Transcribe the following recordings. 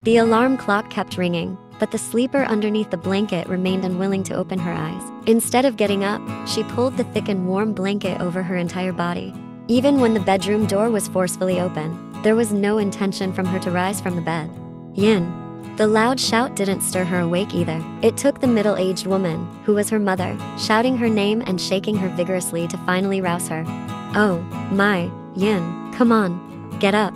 The alarm clock kept ringing, but the sleeper underneath the blanket remained unwilling to open her eyes. Instead of getting up, she pulled the thick and warm blanket over her entire body. Even when the bedroom door was forcefully open, there was no intention from her to rise from the bed. Yin. The loud shout didn't stir her awake either. It took the middle-aged woman, who was her mother, shouting her name and shaking her vigorously to finally rouse her. Oh, my, Yin, come on, get up.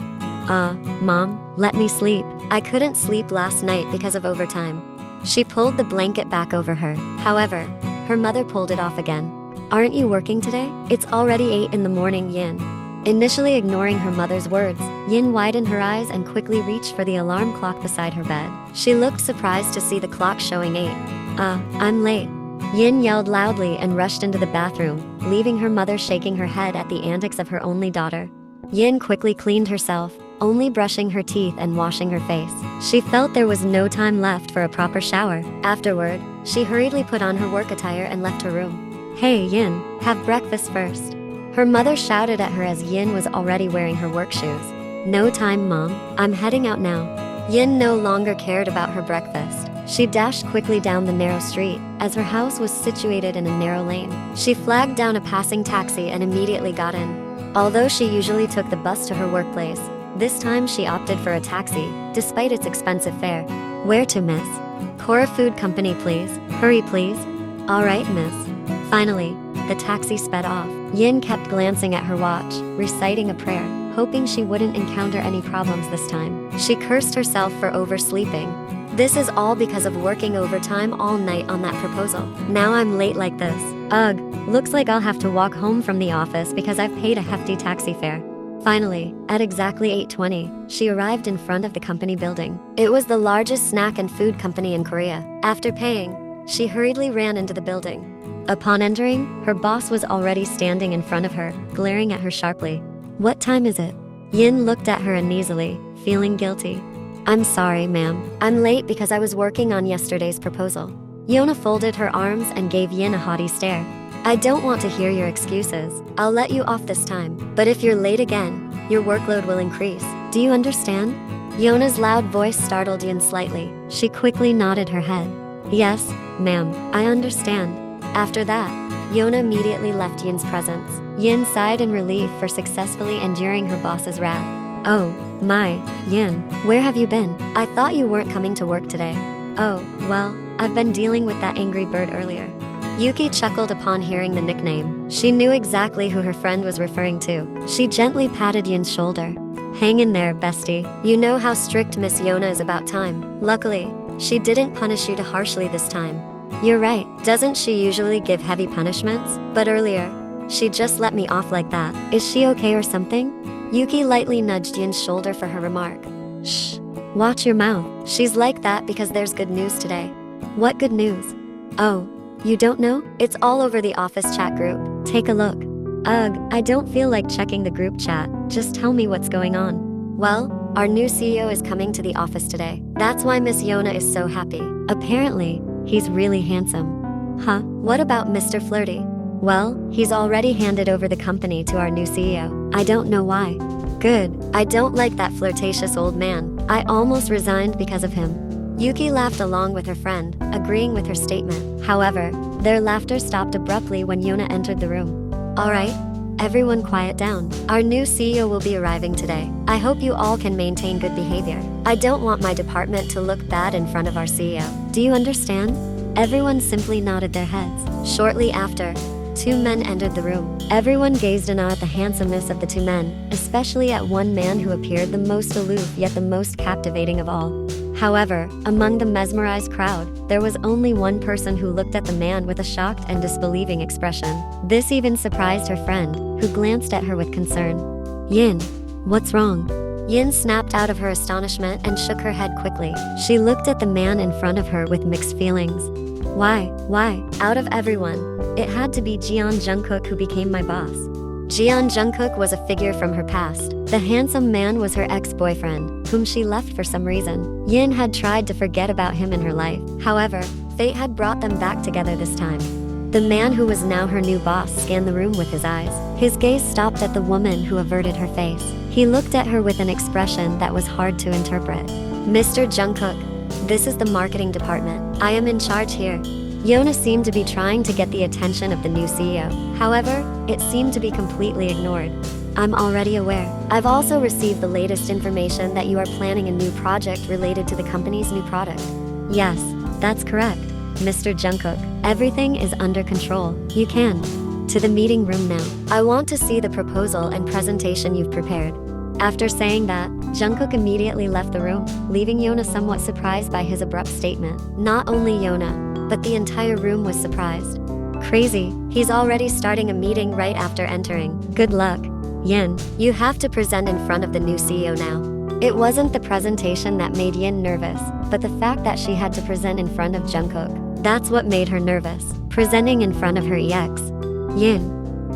Mom, let me sleep. I couldn't sleep last night because of overtime. She pulled the blanket back over her. However, her mother pulled it off again. Aren't you working today? It's already 8 in the morning, Yin. Initially ignoring her mother's words, Yin widened her eyes and quickly reached for the alarm clock beside her bed. She looked surprised to see the clock showing 8. I'm late. Yin yelled loudly and rushed into the bathroom, leaving her mother shaking her head at the antics of her only daughter. Yin quickly cleaned herself, only brushing her teeth and washing her face. She felt there was no time left for a proper shower. Afterward, she hurriedly put on her work attire and left her room. Hey Yin, have breakfast first. Her mother shouted at her as Yin was already wearing her work shoes. No time, Mom. I'm heading out now. Yin no longer cared about her breakfast. She dashed quickly down the narrow street, as her house was situated in a narrow lane. She flagged down a passing taxi and immediately got in. Although she usually took the bus to her workplace, this time she opted for a taxi, despite its expensive fare. Where to, miss? Cora Food Company, please. Hurry, please. All right, miss. Finally, the taxi sped off. Yin kept glancing at her watch, reciting a prayer, hoping she wouldn't encounter any problems this time. She cursed herself for oversleeping. This is all because of working overtime all night on that proposal. Now I'm late like this. Ugh, looks like I'll have to walk home from the office because I've paid a hefty taxi fare. Finally, at exactly 8:20, she arrived in front of the company building. It was the largest snack and food company in Korea. After paying, she hurriedly ran into the building. Upon entering, her boss was already standing in front of her, glaring at her sharply. What time is it? Yin looked at her uneasily, feeling guilty. I'm sorry, ma'am. I'm late because I was working on yesterday's proposal. Yona folded her arms and gave Yin a haughty stare. I don't want to hear your excuses. I'll let you off this time. But if you're late again, your workload will increase. Do you understand? Yona's loud voice startled Yin slightly. She quickly nodded her head. Yes, ma'am, I understand. After that, Yona immediately left Yin's presence. Yin sighed in relief for successfully enduring her boss's wrath. Oh, my, Yin, where have you been? I thought you weren't coming to work today. Oh, well, I've been dealing with that angry bird earlier. Yuki chuckled upon hearing the nickname. She knew exactly who her friend was referring to. She gently patted Yin's shoulder. Hang in there, bestie. You know how strict Miss Yona is about time. Luckily, she didn't punish you too harshly this time. You're right, doesn't she usually give heavy punishments? But earlier, she just let me off like that. Is she okay or something? Yuki lightly nudged Yin's shoulder for her remark. Shh, watch your mouth. She's like that because there's good news today. What good news? Oh, you don't know? It's all over the office chat group. Take a look. Ugh, I don't feel like checking the group chat. Just tell me what's going on. Well, our new CEO is coming to the office today. That's why Miss Yona is so happy. Apparently, he's really handsome. Huh? What about Mr. Flirty? Well, he's already handed over the company to our new CEO. I don't know why. Good. I don't like that flirtatious old man. I almost resigned because of him. Yuki laughed along with her friend, agreeing with her statement. However, their laughter stopped abruptly when Yona entered the room. All right, everyone quiet down. Our new CEO will be arriving today. I hope you all can maintain good behavior. I don't want my department to look bad in front of our CEO. Do you understand? Everyone simply nodded their heads. Shortly after, 2 men entered the room. Everyone gazed in awe at the handsomeness of the 2 men, especially at one man who appeared the most aloof yet the most captivating of all. However, among the mesmerized crowd, there was only one person who looked at the man with a shocked and disbelieving expression. This even surprised her friend, who glanced at her with concern. Yin, what's wrong? Yin snapped out of her astonishment and shook her head quickly. She looked at the man in front of her with mixed feelings. Why? Out of everyone, it had to be Jungkook who became my boss. Jungkook was a figure from her past. The handsome man was her ex-boyfriend, whom she left for some reason. Yin had tried to forget about him in her life. However, fate had brought them back together this time. The man who was now her new boss scanned the room with his eyes. His gaze stopped at the woman who averted her face. He looked at her with an expression that was hard to interpret. Mr. Jungkook, this is the marketing department. I am in charge here. Yona seemed to be trying to get the attention of the new CEO. However, it seemed to be completely ignored. I'm already aware. I've also received the latest information that you are planning a new project related to the company's new product. Yes, that's correct, Mr. Jungkook. Everything is under control. You can. To the meeting room now. I want to see the proposal and presentation you've prepared. After saying that, Jungkook immediately left the room, leaving Yona somewhat surprised by his abrupt statement. Not only Yona, but the entire room was surprised. Crazy, he's already starting a meeting right after entering. Good luck. Yin, you have to present in front of the new CEO now. It wasn't the presentation that made Yin nervous, but the fact that she had to present in front of Jungkook. That's what made her nervous, presenting in front of her EX. Yin,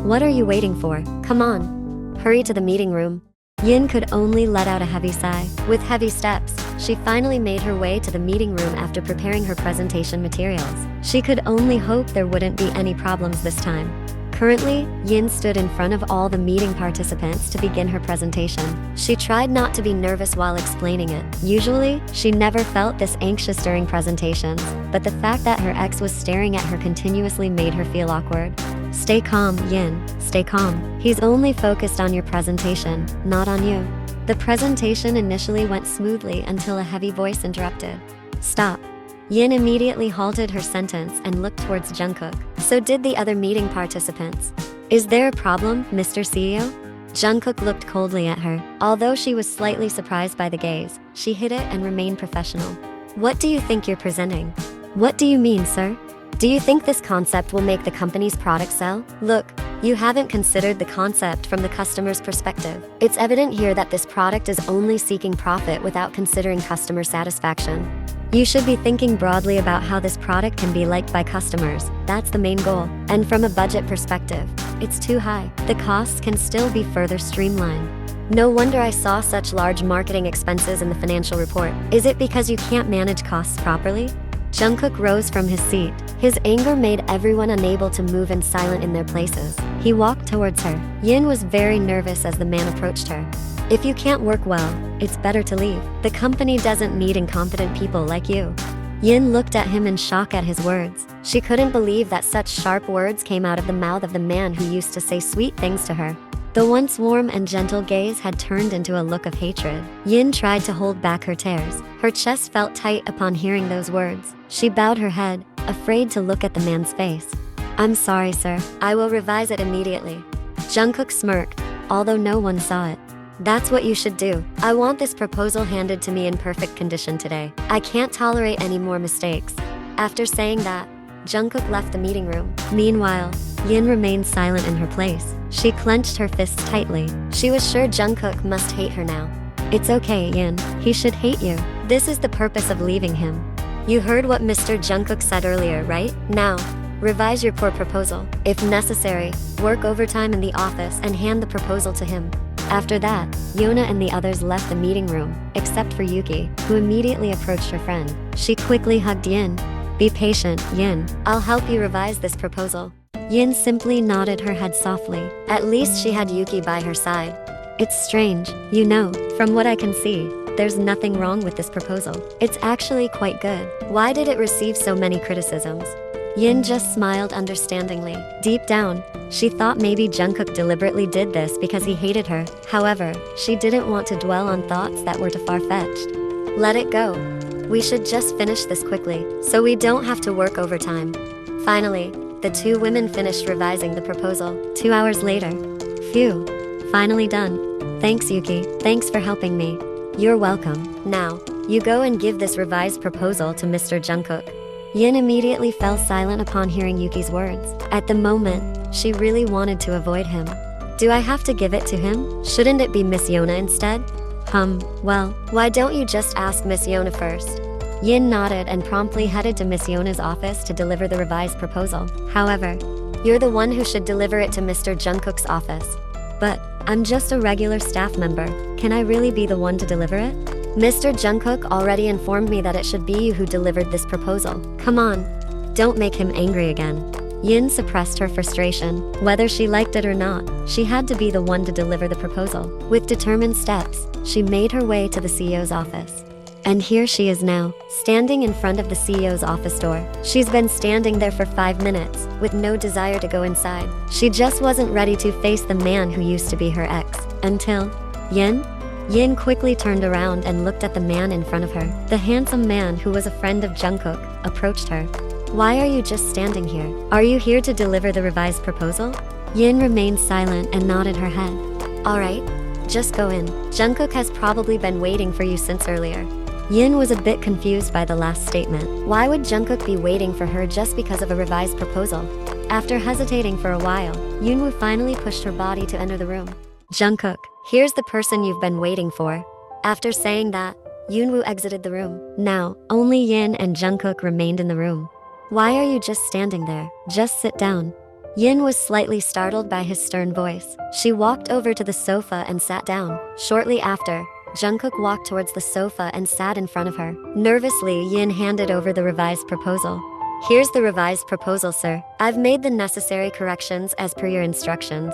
what are you waiting for? Come on. Hurry to the meeting room. Yin could only let out a heavy sigh. With heavy steps, she finally made her way to the meeting room after preparing her presentation materials. She could only hope there wouldn't be any problems this time. Currently, Yin stood in front of all the meeting participants to begin her presentation. She tried not to be nervous while explaining it. Usually, she never felt this anxious during presentations, but the fact that her ex was staring at her continuously made her feel awkward. Stay calm, Yin. Stay calm. He's only focused on your presentation, not on you. The presentation initially went smoothly until a heavy voice interrupted. Stop. Yin immediately halted her sentence and looked towards Jungkook. So did the other meeting participants. Is there a problem, Mr. CEO? Jungkook looked coldly at her. Although she was slightly surprised by the gaze, she hid it and remained professional. What do you think you're presenting? What do you mean, sir? Do you think this concept will make the company's product sell? Look, you haven't considered the concept from the customer's perspective. It's evident here that this product is only seeking profit without considering customer satisfaction. You should be thinking broadly about how this product can be liked by customers. That's the main goal. And from a budget perspective, it's too high. The costs can still be further streamlined. No wonder I saw such large marketing expenses in the financial report. Is it because you can't manage costs properly? Jungkook rose from his seat. His anger made everyone unable to move and silent in their places. He walked towards her. Yin was very nervous as the man approached her. If you can't work well, it's better to leave. The company doesn't need incompetent people like you. Yin looked at him in shock at his words. She couldn't believe that such sharp words came out of the mouth of the man who used to say sweet things to her. The once warm and gentle gaze had turned into a look of hatred. Yin tried to hold back her tears. Her chest felt tight upon hearing those words. She bowed her head, afraid to look at the man's face. I'm sorry, sir. I will revise it immediately. Jungkook smirked, although no one saw it. That's what you should do. I want this proposal handed to me in perfect condition today. I can't tolerate any more mistakes. After saying that, Jungkook left the meeting room. Meanwhile, Yin remained silent in her place. She clenched her fists tightly. She was sure Jungkook must hate her now. It's okay, Yin. He should hate you. This is the purpose of leaving him. You heard what Mr. Jungkook said earlier, right? Now, revise your poor proposal. If necessary, work overtime in the office and hand the proposal to him. After that, Yona and the others left the meeting room, except for Yuki, who immediately approached her friend. She quickly hugged Yin. Be patient, Yin. I'll help you revise this proposal. Yin simply nodded her head softly. At least she had Yuki by her side. It's strange, you know, from what I can see, there's nothing wrong with this proposal. It's actually quite good. Why did it receive so many criticisms? Yin just smiled understandingly. Deep down, she thought maybe Jungkook deliberately did this because he hated her. However, she didn't want to dwell on thoughts that were too far-fetched. Let it go. We should just finish this quickly, so we don't have to work overtime. Finally, the two women finished revising the proposal. 2 hours later. Phew. Finally done. Thanks, Yuki. Thanks for helping me. You're welcome. Now, you go and give this revised proposal to Mr. Jungkook. Yin immediately fell silent upon hearing Yuki's words. At the moment, she really wanted to avoid him. Do I have to give it to him? Shouldn't it be Miss Yona instead? Well, why don't you just ask Miss Yona first? Yin nodded and promptly headed to Miss Yona's office to deliver the revised proposal. However, you're the one who should deliver it to Mr. Jungkook's office. But, I'm just a regular staff member. Can I really be the one to deliver it? Mr. Jungkook already informed me that it should be you who delivered this proposal. Come on, don't make him angry again. Yin suppressed her frustration. Whether she liked it or not, she had to be the one to deliver the proposal. With determined steps, she made her way to the CEO's office. And here she is now, standing in front of the CEO's office door. She's been standing there for 5 minutes, with no desire to go inside. She just wasn't ready to face the man who used to be her ex. Until… Yin? Yin quickly turned around and looked at the man in front of her. The handsome man who was a friend of Jungkook approached her. Why are you just standing here? Are you here to deliver the revised proposal? Yin remained silent and nodded her head. Alright, just go in. Jungkook has probably been waiting for you since earlier. Yin was a bit confused by the last statement. Why would Jungkook be waiting for her just because of a revised proposal? After hesitating for a while, Yoonwoo finally pushed her body to enter the room. Jungkook, here's the person you've been waiting for. After saying that, Yoonwoo exited the room. Now, only Yin and Jungkook remained in the room. Why are you just standing there? Just sit down. Yin was slightly startled by his stern voice. She walked over to the sofa and sat down. Shortly after, Jungkook walked towards the sofa and sat in front of her. Nervously, Yin handed over the revised proposal. Here's the revised proposal, sir. I've made the necessary corrections as per your instructions.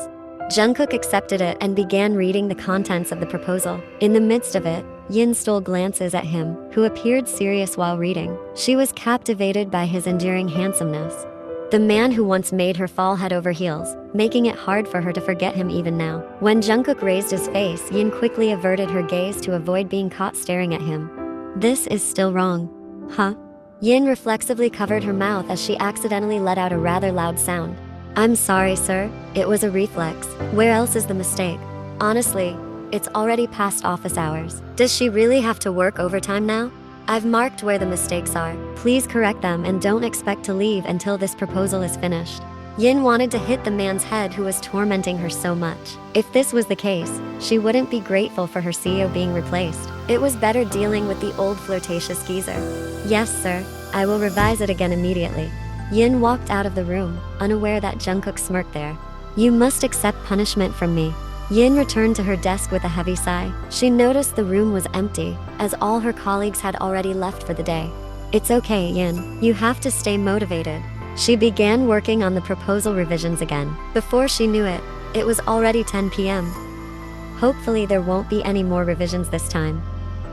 Jungkook accepted it and began reading the contents of the proposal. In the midst of it, Yin stole glances at him, who appeared serious while reading. She was captivated by his endearing handsomeness. The man who once made her fall head over heels, making it hard for her to forget him even now. When Jungkook raised his face, Yin quickly averted her gaze to avoid being caught staring at him. This is still wrong. Huh? Yin reflexively covered her mouth as she accidentally let out a rather loud sound. I'm sorry, sir. It was a reflex. Where else is the mistake? Honestly, it's already past office hours. Does she really have to work overtime now? I've marked where the mistakes are. Please correct them and don't expect to leave until this proposal is finished. Yin wanted to hit the man's head who was tormenting her so much. If this was the case, she wouldn't be grateful for her CEO being replaced. It was better dealing with the old flirtatious geezer. Yes, sir. I will revise it again immediately. Yin walked out of the room, unaware that Jungkook smirked there. You must accept punishment from me. Yin returned to her desk with a heavy sigh. She noticed the room was empty, as all her colleagues had already left for the day. It's okay, Yin. You have to stay motivated. She began working on the proposal revisions again. Before she knew it, it was already 10 p.m. Hopefully there won't be any more revisions this time.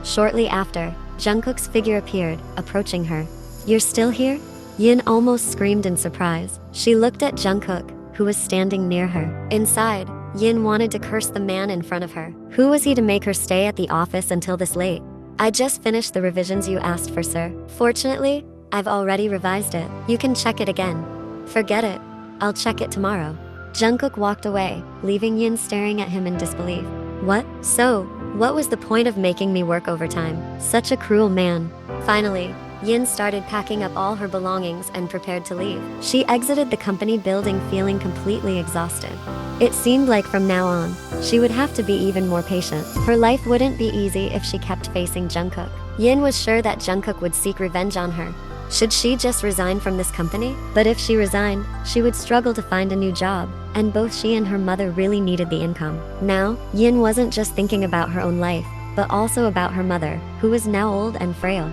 Shortly after, Jungkook's figure appeared, approaching her. You're still here? Yin almost screamed in surprise. She looked at Jungkook, who was standing near her. Inside, Yin wanted to curse the man in front of her. Who was he to make her stay at the office until this late? I just finished the revisions you asked for, sir. Fortunately, I've already revised it. You can check it again. Forget it. I'll check it tomorrow. Jungkook walked away, leaving Yin staring at him in disbelief. What? So, what was the point of making me work overtime? Such a cruel man. Finally, Yin started packing up all her belongings and prepared to leave. She exited the company building feeling completely exhausted. It seemed like from now on, she would have to be even more patient. Her life wouldn't be easy if she kept facing Jungkook. Yin was sure that Jungkook would seek revenge on her. Should she just resign from this company? But if she resigned, she would struggle to find a new job, and both she and her mother really needed the income. Now, Yin wasn't just thinking about her own life, but also about her mother, who was now old and frail.